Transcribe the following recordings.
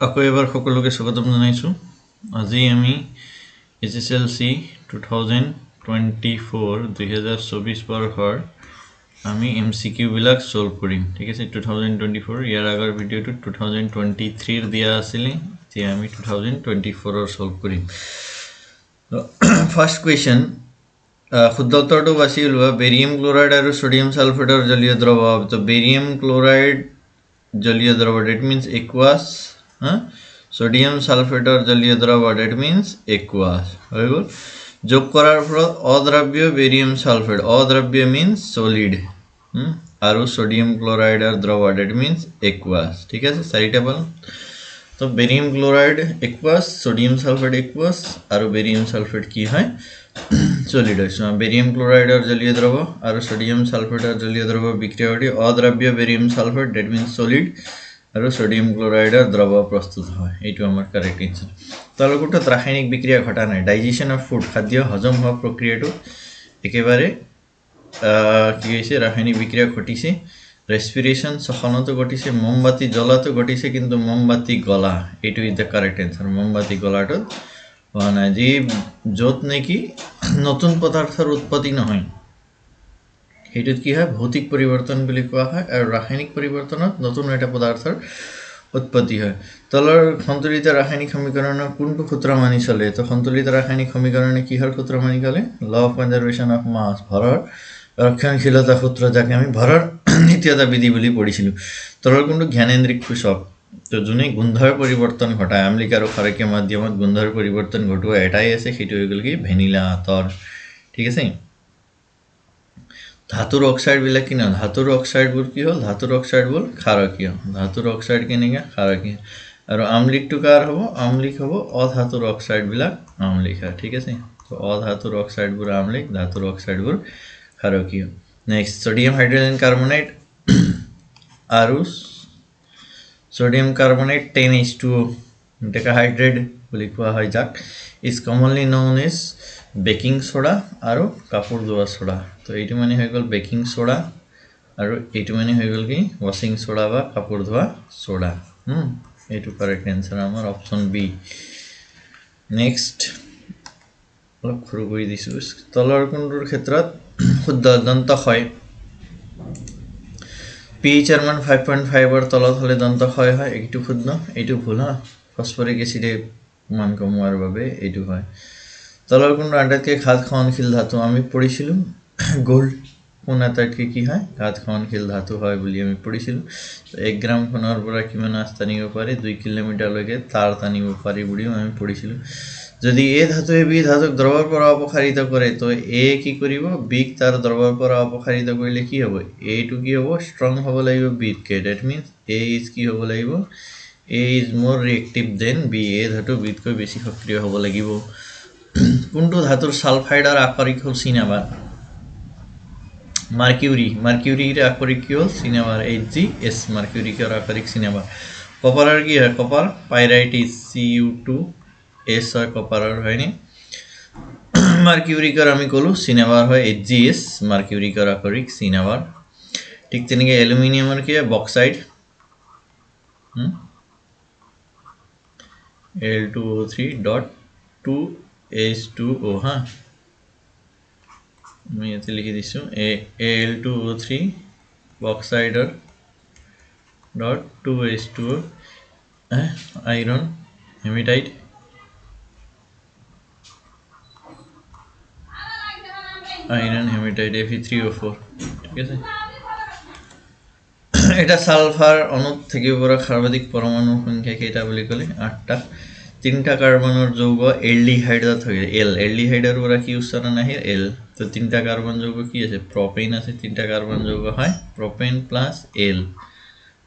আকৌ এবাৰ সকলোকে স্বাগতম জনাইছো আজি আমি এছএছএলসি 2024 বৰ্ষৰ আমি এমসিকিউ বিলাক সলভ কৰিম ঠিক আছে 2024 ইয়াৰ আগৰ ভিডিওটো 2023 ৰ দিয়া আছিল যে আমি 2024 ৰ সলভ কৰিম ফাৰ্স্ট কোৱেশ্চন শুদ্ধ উত্তৰটো বাছি লোৱা বেৰিয়াম ক্লোৰাইড আৰু সোডিয়াম সালফেটৰ জলীয় দ্ৰৱ তো বেৰিয়াম ক্লোৰাইড জলীয় দ্ৰৱ that means aqueous সোডিয়াম সালফেটৰ জলীয় দ্ৰৱ that means aqueous হৈ গল যোগ কৰাৰ ফলত অদ্ৰব্য বেৰিয়াম সালফেট অদ্ৰব্য means solid আৰু সোডিয়াম ক্লোৰাইডৰ দ্ৰৱ that means aqueous ঠিক আছে চাৰিটা পালো তো barium chloride aqueous sodium sulphate aqueous আৰু বেৰিয়াম সালফেট কি হয় solid হয় সো বেৰিয়াম ক্লোৰাইডৰ জলীয় দ্ৰৱ আৰু সোডিয়াম সালফেটৰ জলীয় দ্ৰৱ বিক্ৰিয়া কৰি অদ্ৰব্য barium sulphate that means solid আৰু সোডিয়াম ক্লোৰাইডৰ দ্ৰৱ প্ৰস্তুত হয় এইটো আমাৰ কাৰেক্ট আনসাৰ তলকুটত ৰাসায়নিক বিক্ৰিয়া ঘটা নাই ডাইজেশন অফ ফুড খাদ্য হজম হোৱা প্ৰক্ৰিয়াটো একেবাৰে কি হৈছে ৰাসায়নিক বিক্রিয়া ঘটিছে রেসপিরেশন সখনতো ঘটিছে মোমবাতি জ্বলাতো ঘটিছে কিন্তু মোমবাতি গলা এইটো ইজ দ্য কারেক্ট আনসার মোমবাতি গলাটো হোৱা নাই যি যত নেকি নতুন পদাৰ্থৰ উৎপত্তি নহয় হেতুত কি হয় ভৌতিক পৰিৱৰ্তন বুলি কোৱা হয় আৰু ৰাসায়নিক পৰিৱৰ্তনত নতুন এটা পদাৰ্থৰ উৎপত্তি হয় তলৰ সন্তুলিত ৰাসায়নিক সমীকৰণৰ কোনটো সূত্ৰ মানি চলে তো সন্তুলিত ৰাসায়নিক সমীকৰণে কিহৰ সূত্ৰ মানি চলে law of conservation of mass ভৰৰ ৰক্ষণশীলতা সূত্ৰ যাকে আমি ভৰৰ নিত্যতা বিধি বুলি পঢ়িছিলো তলৰ কোনটো জ্ঞানেন্দ্ৰিক সূচক তো যোনে গুন্ধৰ পৰিৱৰ্তন ঘটায় আম্লিক আৰু ক্ষাৰকীয় মাধ্যমত গুন্ধৰ পৰিৱৰ্তন ঘটোৱা এটাই আছে সেইটো হৈ গল কি ভেনিলা আতৰ ঠিক আছে ধাতুৰ অক্সাইড বিলাক কি না ধাতুৰ অক্সাইড বোৰ কি হল ধাতুৰ অক্সাইড বোৰ ক্ষাৰকীয় ধাতুৰ অক্সাইড কেনেকা ক্ষাৰকীয় আৰু আম্লিকটো কাৰ হ'ব আম্লিক হ'ব অধাতুৰ অক্সাইড বিলাক আম্লিক হয় ঠিক আছে তো অধাতুৰ অক্সাইড বোৰ আম্লিক ধাতুৰ অক্সাইড বোৰ ক্ষাৰকীয় নেক্সট সোডিয়াম হাইড্ৰোজেন কাৰ্বনেট আৰু সোডিয়াম কাৰ্বনেট 10H2O ডেকাহাইড্ৰেট বুলি কোৱা হয় যাক is commonly known as baking soda আৰু কাপোৰ ধোৱা সোডা তো এইটো মানে হৈ গল বেকিং সোডা আৰু এইটো মানে হৈ গল কি ওয়াশিং সোডা বা কাপোৰ ধোৱা সোডা এইটো কাৰেক্ট আনসাৰ আমাৰ অপশন বি নেক্সট অলপ খুৰু কৰি দিছো তলৰ কোনটোৰ ক্ষেত্ৰত শুদ্ধ দন্ত হয় pH এর মান 5.5 এর তলত হলে দন্ত ক্ষয় হয় এইটো শুদ্ধ এইটো ভুল হা ফসফরিক অ্যাসিডে মান কমোৱাৰ বাবে এইটো হয় তলৰ কোনটো আটাইতকৈ ঘাত ক্ষৰণশীল ধাতু আমি পঢ়িছিলো গোল্ড কোন আটাইতকৈ কি হয় ঘাত ক্ষৰণশীল ধাতু হয় বুলি আমি পঢ়িছিলো 1 গ্ৰাম সোণৰ পৰা কিমান আঁচ টানিব পাৰে 2 কিলোমিটাৰ লৈকে তাৰ টানিব পাৰি বুলিও আমি পঢ়িছিলো যদি এ ধাতুৱে বি ধাতুক দ্ৰৱৰ পৰা অপসাৰিত কৰে তো এ কি কৰিব বি তাৰ দ্ৰৱৰ পৰা অপসাৰিত কৰিলে কি হ'ব এ টু কি হ'ব ষ্ট্ৰং হ'ব লাগিব B K that means A is কি হ'ব লাগিব A is more reactive than B A ধাতু বিতকৈ বেছি সক্ৰিয় হ'ব লাগিব কোনটো ধাতুৰ সালফাইডৰ আকৰিক হল সিনাবাৰ মাৰ্কিউৰিৰ আকৰিক কি হল সিনাবাৰ HgS মাৰ্কিউৰিকৰ আকৰিক সিনাবাৰ কপাৰৰ কি হয় কপাৰ পাইৰাইটিছ Cu2S হয় কপাৰৰ হয়নি মাৰ্কিউৰিকৰ আমি কলো সিনাবাৰ হয় HgS মাৰ্কিউৰিকৰ আকৰিক সিনাবাৰ ঠিক তেনেকৈ এলুমিনিয়ামৰ কি হয় বক্সাইড Al2O3.2H2O हाँ मैं ये लिखी दिसू Al2O3 बॉक्साइडर dot 2H2O iron haematite Fe3O4 ठीक है এটা সালফার অণুত থাকিব পৰা সৰ্বাধিক পৰমাণু সংখ্যা কেইটা বুলি কলে 8টা 3টা কাৰ্বনৰ যৌগ এলডিহাইডত থাকে এলডিহাইডৰ পৰা কি উচ্চাৰণ আহে এল তো 3টা কাৰ্বন যৌগ কি আছে প্ৰপেন আছে 3টা কাৰ্বন যৌগ হয় প্ৰপেন প্লাস এল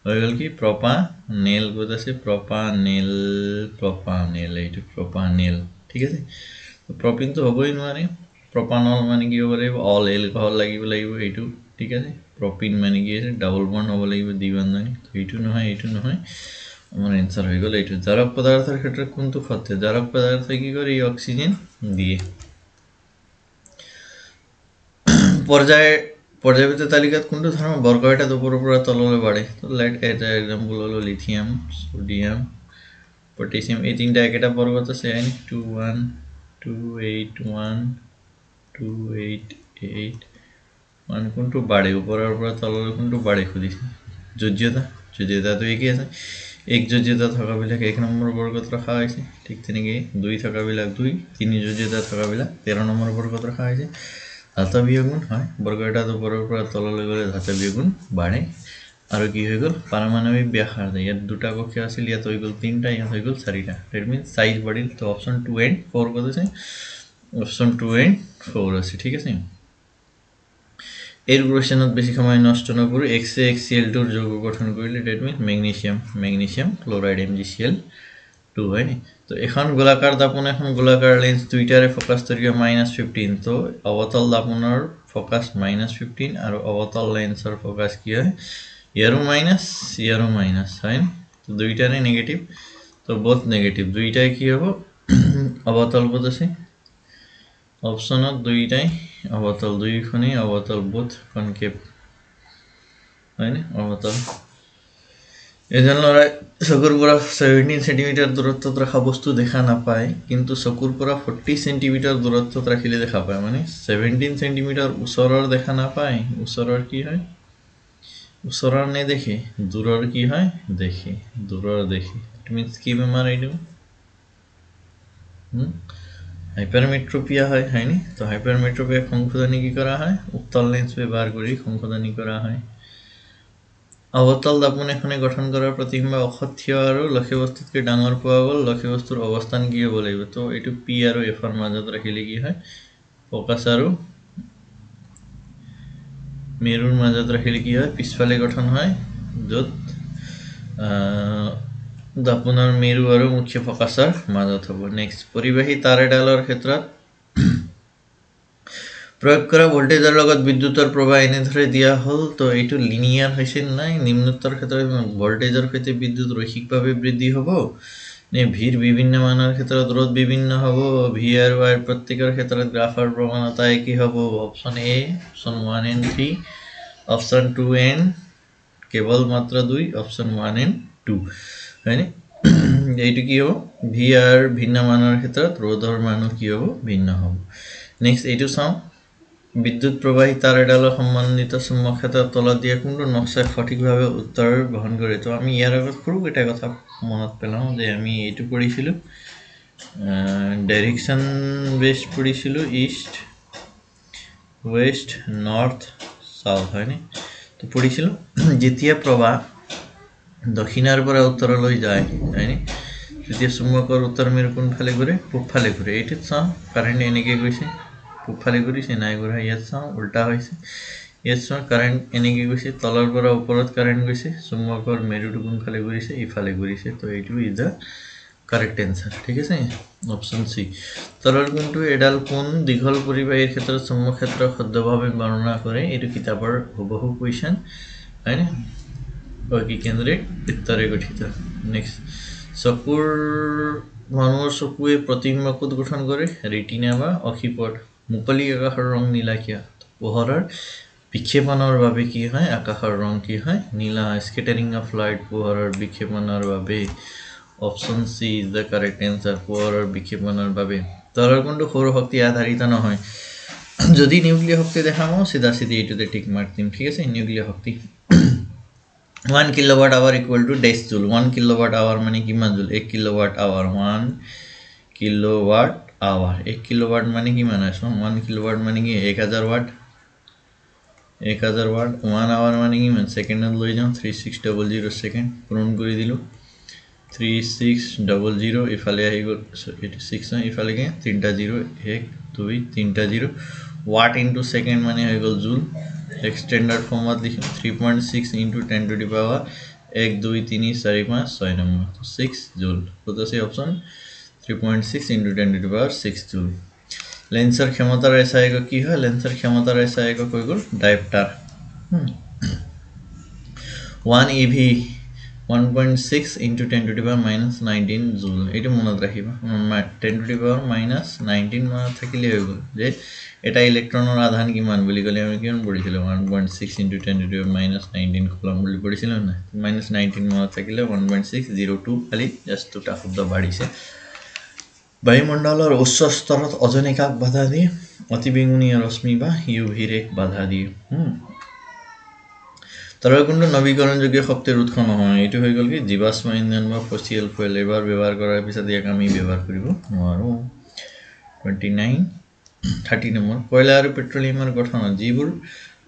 হৈ গল কি প্ৰপানেল কত আছে প্ৰপানেল এইটো প্ৰপানেল ঠিক আছে তো প্ৰপেন তো হবই নোৱাৰে প্ৰপানল মানে কি হ'ব লাগিব অল এলকহল লাগিব এইটো ঠিক আছে প্রোপিন মানে কি আছে ডাবল বন্ড হ'ব লাগিব দ্বিবন্ধনী তো এইটো নহয় আমার आंसर হৈ গল এইটো জারক পদাৰ্থৰ ক্ষেত্ৰত কোনটো সত্য জাৰক পদাৰ্থ কি কৰে এই অক্সিজেন দিয়ে পৰ্যায়বৃত্ত তালিকাত কোনটো ধৰণৰ বৰ্গ এটা ওপৰৰ পৰা তললৈ বাঢ়ে তো লেট এটা एग्जांपल হলো লিথিয়াম সোডিয়াম পটেছিয়াম এই তিনটা একেটা বর্গত আছে আইন 2 1 2 8 1 2 8 8 1 কোনটো বাড়ে উপৰৰ পৰা তলৰ কোনটো বাড়ে খুদিছে যোজ্যতা তো একেই আছে এক যোজ্যতা থকাবিলাক 1 নম্বৰ বৰ্গত ৰখা হৈছে ঠিক তেনেকৈ 2 থকাবিলাক 2 3 যোজ্যতা থকাবিলাক 13 নম্বৰ বৰ্গত ৰখা হৈছে ধাতৱীয় গুণ হয় বৰ্গ এটা ওপৰৰ পৰা তললৈ গ'লে ধাতৱীয় গুণ বাঢ়ে আৰু কি হৈ গ'ল পাৰমাণৱিক ব্যাসাৰ্ধ ইয়াত দুটা কক্ষ আছিল ইয়াত হৈ গ'ল তিনটা ইয়াত হৈ গ'ল চাৰিটা দ্যাট মিন্স সাইজ বাঢ়িল তো অপচন 2 এণ্ড 4 কত আছে অপচন 2 এণ্ড 4 আছে ঠিক আছে এর কোশ্চেনত বেশি সময় নষ্ট নকৰো XaXCl2 ৰ যৌগ গঠন কৰিলে that means magnesium chloride MgCl2 হয় নি তো এখন গোলাকাৰ দাপন এখন গোলাকাৰ লেন্স দুইটাৰে ফোকাস দৈৰ্ঘ্য -15 তো অবতল দাপনৰ ফোকাস -15 আৰু অবতল লেন্সৰ ফোকাস কি হয় ইয়াৰো মাইনাস হয় তো দুইটাৰে নেগেটিভ তো বোথ নেগেটিভ দুইটাই কি হ'ব অবতল বোধ আছে অপশনত দুইটাই অবতল দুইখনি অবতল বোথ কনকেভ হয় নি অবতল এজন লৰাই চকুৰ পৰা 17 সেন্টিমিটাৰ দূৰত্বত ৰাখা বস্তু দেখা নাপায় কিন্তু চকুৰ পৰা 40 সেন্টিমিটাৰ দূৰত্বত ৰাখিলে দেখা পায় মানে 17 সেন্টিমিটাৰ ওচৰৰ দেখা নাপায় ওচৰৰ কি হয় ওচৰৰ নে দেখে দূৰৰ কি হয় দেখে দূৰৰ দেখে ইট মিন্স কি বেমাৰ এইটো হাইপারমেট্রোপিয়া হয় হয়নি তো হাইপারমেট্রোপিয়া সংশোধনী কি করা হয় উত্তল লেন্স ব্যবহার করে সংশোধনী করা হয় অবতল দাপন এখনে গঠন করার প্রতিবিম্ব অক্ষীয় আৰু লক্ষ্যবস্তুতকৈ ডাঙৰ পোৱা গ'ল লক্ষ্যবস্তুৰ অৱস্থান কি হ'ব লাগিব তো এটো পি আৰু এফ ৰ মাজত ৰাখিলে কি হয় ফোকাস আৰু মেৰুৰ মাজত ৰাখিলে কি হয় পিছফালে গঠন হয় যত দাপনৰ মেৰু আৰু মুখ্য ফোকাসৰ মাজত হ'ব নেক্সট পৰিবাহী তাৰ এডালৰ ক্ষেত্ৰত প্ৰয়োগ কৰা ভোল্টেজৰ লগত বিদ্যুতৰ প্ৰবাহ এনে ধৰে দিয়া হল তো এইটো লিনিয়াৰ হৈছে নাই নিম্নোত্তৰ ক্ষেত্ৰত ভোল্টেজৰ সৈতে বিদ্যুৎ ৰৈখিকভাৱে বৃদ্ধি হ'ব নে ভিৰ বিভিন্ন মানৰ ক্ষেত্ৰত ৰোধ বিভিন্ন হ'ব ভি আৰু আই প্ৰত্যেকৰ ক্ষেত্ৰত গ্ৰাফৰ প্ৰমাণতা একেই হ'ব option A option 1 and 3 option 2 and কেৱল মাত্ৰ 2 অপচন 1 এণ্ড 2 হয়নে এইটো কি হ'ব ভি আর ভিন্ন মানৰ ক্ষেত্ৰত ৰোধৰ মানো কি হ'ব ভিন্ন হ'ব নেক্সট এইটো চাও বিদ্যুৎ প্ৰবাহী তাৰ এডালৰ সম্বন্ধিত চুম্বক ক্ষেত্ৰৰ তলত দিয়া কোনটো নক্সাই সঠিকভাৱে উত্তৰ বহন কৰে তো আমি ইয়াৰ আগত সৰু এটা কথা মনত পেলাও যে আমি এইটো পঢ়িছিলো ডাইৰেকশন বেস পঢ়িছিলো ইষ্ট ওয়েস্ট নৰ্থ সাউথ হয়নে তো পঢ়িছিলো যেতিয়া প্ৰবাহ দক্ষিণৰ পৰা উত্তৰলৈ যায় হয়নে তেতিয়া চুম্বকৰ উত্তৰ মেৰু কোনফালে ঘূৰে পূবফালে ঘূৰে এইটো চাও কাৰেন্ট এনেকৈ গৈছে পূবফালে ঘূৰিছে নাই ঘূৰা ইয়াত চাও উল্টা হৈছে ইয়াত চাও কাৰেন্ট এনেকৈ গৈছে তলৰ পৰা ওপৰত কাৰেন্ট গৈছে চুম্বকৰ মেৰুটো কোনফালে ঘূৰিছে ইফালে ঘূৰিছে তো এইটো ইজ দা কাৰেক্ট অ্যান্সাৰ ঠিক আছে অপশন সি তলৰ কোনটো এডাল কোন দীঘল পৰিবাহীৰ ক্ষেত্ৰত চুম্বক ক্ষেত্ৰ শুদ্ধভাৱে বৰ্ণনা কৰে এইটো কিতাপৰ হুবহু কোৱেশ্চন হয়নে বাকি কেন্দ্ৰিক বৃত্তৰে গঠিত নেক্সট চকুৰ মানুহৰ চকুৱে প্ৰতিবিম্ব কোড গঠন কৰে ৰেটিনা বা অক্ষিপট মুকলি আকাশৰ ৰং নীলা কিয় পোহৰৰ বিক্ষেপণৰ বাবে কি হয় আকাশৰ ৰং কি হয় নীলা স্কেটাৰিং অফ লাইট পোহৰৰ বিক্ষেপণৰ বাবে option C is the correct answer পোহৰৰ বিক্ষেপণৰ বাবে তলৰ কোনটো সৌৰ শক্তি আধাৰিত নহয় যদি নিউক্লিয়াৰ শক্তি দেখামো সিধা সিধি এইটোতে টিক মাৰ্ক দিম ঠিক আছে নিউক্লিয়াৰ শক্তি 1 kilowatt hour equal to dash joule 1 kilowatt hour মানে কিমান জুল 1 kilowatt hour 1 kilowatt hour 1 kilowatt মানে কিমান আছে 1 kilowatt মানে কি 1000 watt 1000 watt 1 hour মানে কিমান সেকেন্ডত লৈ যাও 3600 সেকেন্ড পূৰণ কৰি দিলো 3600 ইফালে আহি গল 86 ইফালে কি 3টা 0 1 2 3টা 0 watt into second মানে হৈ গল জুল extender फॉर्मत लिखिम 3.6 into 10 to the power 1 2 3 4 5 6 number तो 6 जूल तो से option 3.6 into 10 to the power 6 joule लेंसर क्षमता ऐसा एक की है लेंसर क्षमता ऐसा एक कोई गुल dioptre 1 eV 1.6 into 10 to the power minus 19 joule এইটো মনত ৰাখিবা 10 to the power minus 19 মনত থাকিলে হৈ গ'ল যে এটা ইলেক্ট্ৰনৰ আধান কিমান বুলি ক'লে আমি কিমান পঢ়িছিলো 1.6 into 10 to the power minus 19 coulomb বুলি পঢ়িছিলো না minus 19 মনত থাকিলে 1.602 খালি জাস্ট দুটা শব্দ বাঢ়িছে বায়ুমণ্ডলৰ উচ্চ স্তৰত অজনিকাক বাধা দিয়ে অতিবেঙুনীয়া ৰশ্মি বা ইউভি ৰেক বাধা দিয়ে তৰলকুণ্ড নৱীকৰণযোগ্য শক্তিৰ উৎস নহয় এইটো হৈ গ'ল কি জীৱাশ্ম ইন্ধন বা ফসিল ফুয়েল এবাৰ ব্যৱহাৰ কৰাৰ পিছত ইয়াক আমি ব্যৱহাৰ কৰিব নোৱাৰো 30 নম্বৰ কয়লা আৰু পেট্ৰলিয়ামৰ গঠন যিবোৰ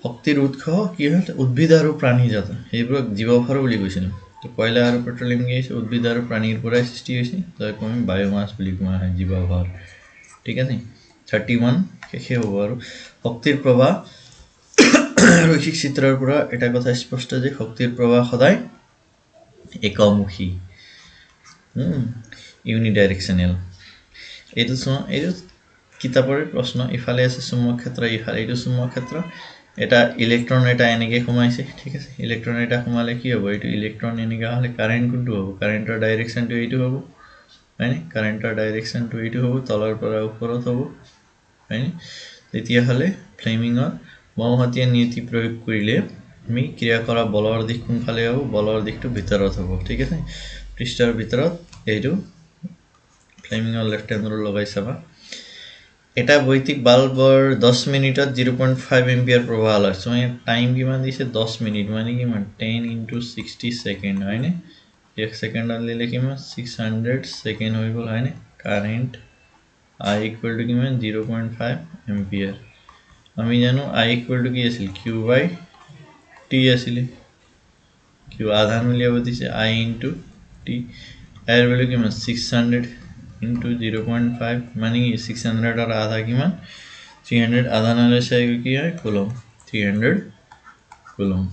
শক্তিৰ উৎস কি হয় উদ্ভিদ আৰু প্ৰাণীজাত এইবোৰক জীৱভৰ বুলি কৈছিল তো কয়লা আৰু পেট্ৰলিয়াম কি হৈছে উদ্ভিদ আৰু প্ৰাণীৰ পৰা সৃষ্টি হৈছে যাক আমি বায়োমাছ বুলি কোৱা হয় জীৱভৰ ঠিক আছে 31 শেষে হ'ব আৰু শক্তিৰ প্ৰবাহ ৰৈখিক চিত্ৰৰ পৰা এটা কথা স্পষ্ট যে শক্তিৰ প্ৰবাহ সদায় একমুখী ইউনিডাইৰেকচনেল এইটো কিতাপৰ প্ৰশ্ন ইফালে আছে চুম্বক ক্ষেত্ৰ ইফালে এইটো চুম্বক ক্ষেত্ৰ এটা ইলেক্ট্ৰন এটা এনেকৈ সোমাইছে ঠিক আছে ইলেক্ট্ৰন এটা সোমালে কি হ'ব এইটো ইলেক্ট্ৰন এনেকৈ হ'লে কাৰেন্ট কোনটো হ'ব কাৰেন্টৰ ডাইৰেকচনটো এইটো হ'ব হয়নে কাৰেন্টৰ ডাইৰেকচনটো এইটো হ'ব তলৰ পৰা ওপৰত হ'ব হয়নে তেতিয়া হ'লে ফ্লেমিঙৰ মহতীয়া নীতি প্ৰয়োগ কৰিলে আমি ক্ৰিয়া কৰা বলৰ দিশ কোনফালে হ'ব বলৰ দিশটো ভিতৰত হ'ব ঠিক আছে পৃষ্ঠৰ ভিতৰত এইটো ফ্লেমিঙৰ লেফট হেণ্ডৰ লগাই চাবা এটা বৈদ্যুতিক বাল্বৰ 10 মিনিটত 0.5 এম্পিয়াৰ প্ৰবাহ ওলায় সো টাইম কিমান দিছে 10 মিনিট মানে কিমান 10 into 60 সেকেন্ড হয়নে 1 সেকেন্ডত লিলে কিমান 600 সেকেন্ড হৈ গ'ল হয়নে কারেন্ট I equal to কিমান 0.5 এম্পিয়াৰ আমি জানো I equal to কি আছিল q by t আছিল q আধান উলিয়াব দিছে I into t এর ভ্যালু কিমান 600 into 0.5 মানে 600 আর আধা কিমান 300 আধা নালে চাই কি হয় কুলম 300 কুলম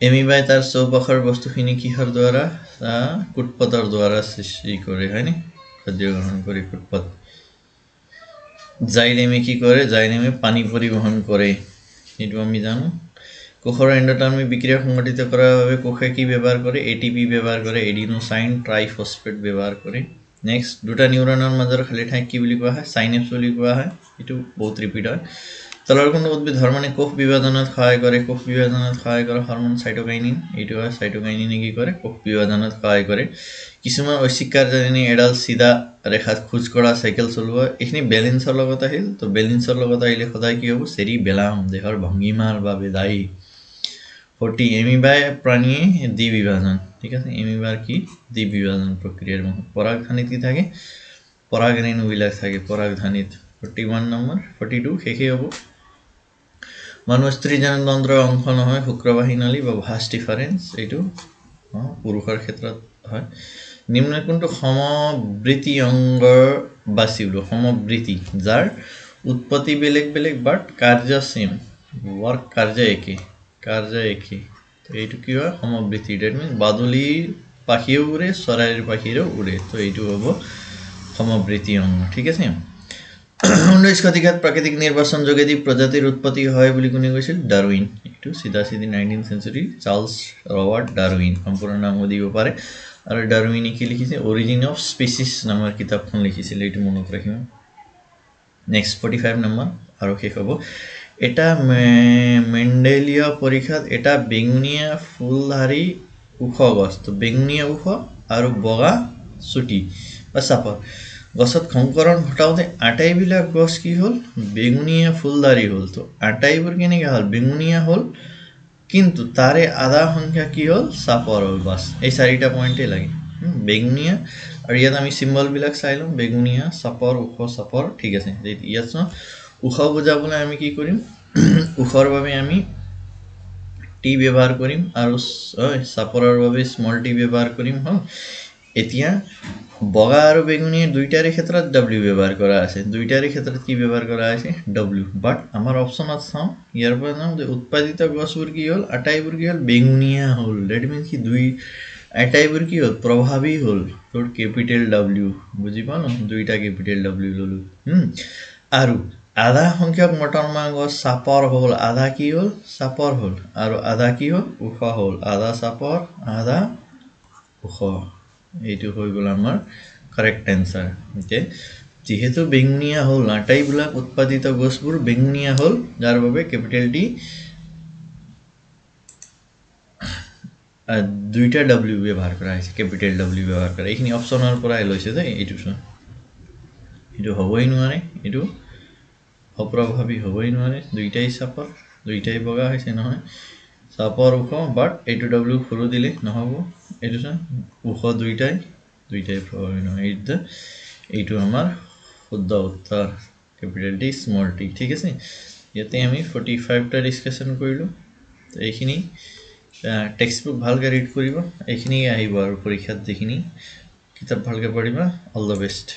এমিবাই তার চৌপাশৰ বস্তুখিনি কিহৰ দ্বাৰা কুটপটৰ দ্বাৰা সৃষ্টি কৰে হয়নি খাদ্য গ্ৰহণ কৰি কুটপট জাইলেমে কি কৰে জাইলেমে পানী পৰিবহন কৰে এটো আমি জানো কোষৰ এন্ডোটাৰ্মিক বিক্ৰিয়া সংঘটিত কৰাৰ বাবে কোষে কি ব্যৱহাৰ কৰে ATP ব্যৱহাৰ কৰে এডিনোসাইন ট্ৰাইফসফেট ব্যৱহাৰ কৰে নেক্সট দুটা নিউৰনৰ মাজৰ খালি ঠাই কি বুলি কোৱা হয় সাইনেপছ বুলি কোৱা হয় এটো বহুত ৰিপিট হয় তলৰকুণ্ড উদ্ভিদ হৰমনে কোষ বিভাজনত সহায় কৰে কোষ বিভাজনত সহায় কৰা হৰমন সাইটোকাইনিন এটো হয় সাইটোকাইনিনে কি কৰে কোষ বিভাজনত সহায় কৰে কিছুমান ঐচ্ছিকাৰ যেনে এডাল সিধা ৰেখাত খোজ কৰা সাইকেল চলোৱা এখিনি ব্যালেন্সৰ লগত আহিল তো ব্যালেন্সৰ লগত আহিলে সদায় কি হ'ব সেৰি বেলাম দেহৰ ভংগিমাৰ বাবে দায়ী 40 এমিবাই প্রাণী দ্বিবিভাজন ঠিক আছে এমিবার কি দ্বিবিভাজন প্রক্রিয়ার মধ্যে পরাগধানিত কি থাকে পরাগরেণু বিলাক থাকে পরাগধানিত 41 নম্বর 42 শেষে হ'ব মানুহ স্ত্রী জনতন্ত্র অংশ নহয় শুক্ৰবাহী নলী বা ভাস ডিফাৰেন্স এইটো পুৰুষৰ ক্ষেত্ৰত হয় নিম্ন কোনটো সমবৃত্তি অংগৰ বাছিলো সমবৃত্তি যাৰ উৎপত্তি বেলেগ বেলেগ বাট কাৰ্য সেম ওয়াৰ্ক কাৰ্য একে কার্য একে তো এইটো কি হয় সমবৃত্তি দ্যাট মিন্স বাদুলি পাখিও উড়ে চৰাইৰ পাখিও উড়ে তো এইটো হ'ব সমবৃত্তি অংগ ঠিক আছে 19 শতিকাত প্ৰাকৃতিক নিৰ্বাচন যোগেদি প্ৰজাতিৰ উৎপত্তি হয় বুলি কোনে কৈছিল ডাৰউইন এইটো সিধা সিধি 19th century Charles Robert Darwin সম্পূৰ্ণ নাম দিব পাৰে আৰু ডাৰউইনে কি লিখিছে অৰিজিন অফ স্পিচিছ নামৰ কিতাপখন লিখিছিল এইটো মনত ৰাখিব নেক্সট 45 নম্বৰ আৰু শেষ হ'ব এটা মেন্ডেলীয় পৰীক্ষাত এটা বেঙুনীয়া ফুলধাৰী ওখ গছ তো বেঙুনীয়া ওখ আৰু বগা চুটি বা চাপৰ গছত সংকৰণ ঘটাওতে আটাইবিলাক গছ কি হল বেঙুনীয়া ফুলধাৰী হল তো আটাইবোৰ কেনেকৈ হল বেঙুনীয়া হল কিন্তু তাৰে আধা সংখ্যা কি হল চাপৰ হল বাস এই চাৰিটা পইণ্টে লাগে বেঙুনীয়া আৰু ইয়াত আমি সিম্বল বিলাক চাই লম বেঙুনীয়া চাপৰ ওখ চাপৰ ঠিক আছে ইয়াত উখ বুজাবলৈ আমি কি কৰিম উখৰ বাবে আমি টি ব্যৱহাৰ কৰিম আৰু চাপৰৰ বাবে স্মল টি ব্যৱহাৰ কৰিম হ এতিয়া বগা আৰু বেঙুনীয়া দুইটাৰে ক্ষেত্ৰত w ব্যৱহাৰ কৰা আছে দুইটাৰে ক্ষেত্ৰত কি ব্যৱহাৰ কৰা আছে w বাট আমাৰ অপচনত চাও ইয়াৰ পৰা নাম যে উৎপাদিত গছবোৰ কি হল আটাইবোৰ কি হল বেঙুনীয়া হল দ্যাট মিন্স কি দুই আটাইবোৰ কি হল প্ৰভাৱী হল তোৰ ক্যাপিটাল w বুজি পালো দুইটা ক্যাপিটাল w ললো আৰু আধা সংখ্যক মটন মাংস চাপৰ হ'ল আধা কি হ'ল চাপৰ হ'ল আৰু আধা কি হ'ল ওখ হ'ল আধা চাপৰ আধা ওখ এইটো হৈ গ'ল আমাৰ কাৰেক্ট এনসাৰ ওকে যেহেতু বেঙুনীয়া হ'ল আটাইবিলাক উৎপাদিত গছবোৰ বেঙুনীয়া হ'ল যাৰ বাবে ক্যাপিটেল ডি দুইটা ডব্লিউ ব্যৱহাৰ কৰা হৈছে ক্যাপিটেল ডব্লিউ ব্যৱহাৰ কৰা এইখিনি অপচনৰ পৰা লৈছে যে এইটো হ'বই নোৱাৰে এইটো অপ্ৰভাৱী হ'বই নোৱাৰে দুইটাই চাপৰ দুইটাই বগা হৈছে নহয় চাপৰ ওখ বাট এইটো ডব্লিউ সৰু দিলে নহ'ব এইটো ওখ দুইটাই প্ৰভাৱী নহয় এইটো আমাৰ শুদ্ধ উত্তৰ ক্যাপিটেল ডি স্মল টি ঠিক আছে ইয়াতে আমি 45টা ডিসকাশন কৰিলো তো এইখিনি টেক্সটবুক ভালকৈ ৰিড কৰিব এইখিনি আহিব আৰু পৰীক্ষাত যিখিনি কিতাপ ভালকৈ পঢ়িবা অল দ্য বেষ্ট